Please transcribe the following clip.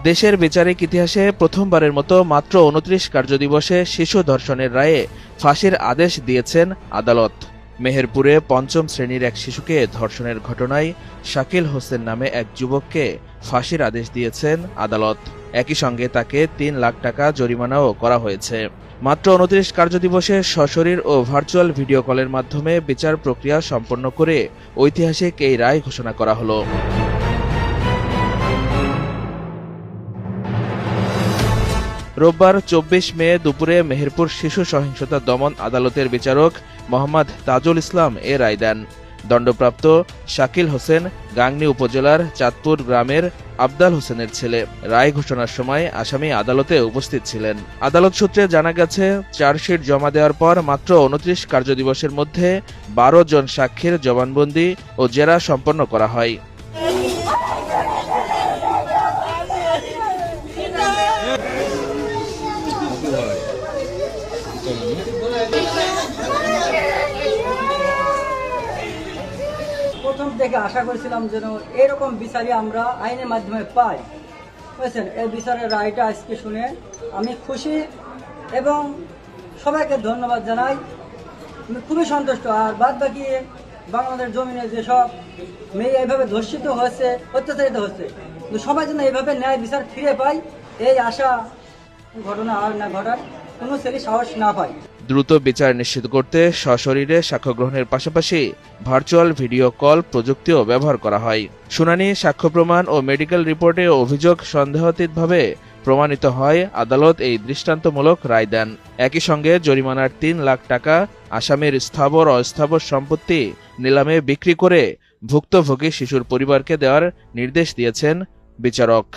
দেশের বিচারিক ইতিহাসে প্রথমবারের মতো মাত্র ২৯ কার্যদিবসে শিশু ধর্ষণের রায়ে ফাঁসির আদেশ দিয়েছেন আদালত। মেহেরপুরে পঞ্চম শ্রেণীর এক শিশুকে ধর্ষণের ঘটনায় শাকিল হোসেন নামে এক যুবককে ফাঁসির আদেশ দিয়েছেন আদালত। একই সঙ্গে তাকে ৩ লাখ টাকা জরিমানাও করা হয়েছে। মাত্র ২৯ কার্যদিবসে সশরীর ও ভার্চুয়াল ভিডিও কলের মাধ্যমে বিচার প্রক্রিয়া সম্পন্ন করে ঐতিহাসিক এই রায় ঘোষণা করা হলো। রোববার ২৪ মে দুপুরে মেহেরপুর শিশু সহিংসতা দমন আদালতের বিচারক মোহাম্মদ তাজুল ইসলাম এ রায় দেন। দণ্ডপ্রাপ্ত শাকিল হোসেন গাংনী উপজেলার চাঁদপুর গ্রামের আবদাল হোসেনের ছেলে। রায় ঘোষণার সময় আসামি আদালতে উপস্থিত ছিলেন। আদালত সূত্রে জানা গেছে, চার্জশিট জমা দেওয়ার পর মাত্র ২৯ কার্যদিবসের মধ্যে ১২ জন সাক্ষীর জবানবন্দি ও জেরা সম্পন্ন করা হয়। প্রথম থেকে আশা করেছিলাম যেন এরকম বিচারই আমরা আইনের মাধ্যমে পাই। বুঝছেন, এই বিচারের রায়টা আজকে শুনে আমি খুশি এবং সবাইকে ধন্যবাদ জানাই। আমি খুবই সন্তুষ্ট। আর বাদ বাকি বাংলাদেশ জমিনে যেসব মেয়ে এইভাবে ধর্ষিত হচ্ছে, অত্যাচারিত হচ্ছে, কিন্তু সবাই যেন এইভাবে ন্যায় বিচার ফিরে পায়, এই আশা ঘটনা আর না ঘটার কোনো ছেলে সাহস না পায়। দ্রুত বিচার নিশ্চিত করতে সশরীরে সাক্ষ্য গ্রহণের পাশাপাশি ভার্চুয়াল ভিডিও কল প্রযুক্তিও ব্যবহার করা হয়। শুনানি, সাক্ষ্য প্রমাণ ও মেডিকেল রিপোর্টে অভিযোগ সন্দেহাতীতভাবে প্রমাণিত হয়। আদালত এই দৃষ্টান্তমূলক রায় দেন। একই সঙ্গে জরিমানার ৩ লাখ টাকা আসামির স্থাবর অস্থাবর সম্পত্তি নিলামে বিক্রি করে ভুক্তভোগী শিশুর পরিবারকে দেওয়ার নির্দেশ দিয়েছেন বিচারক।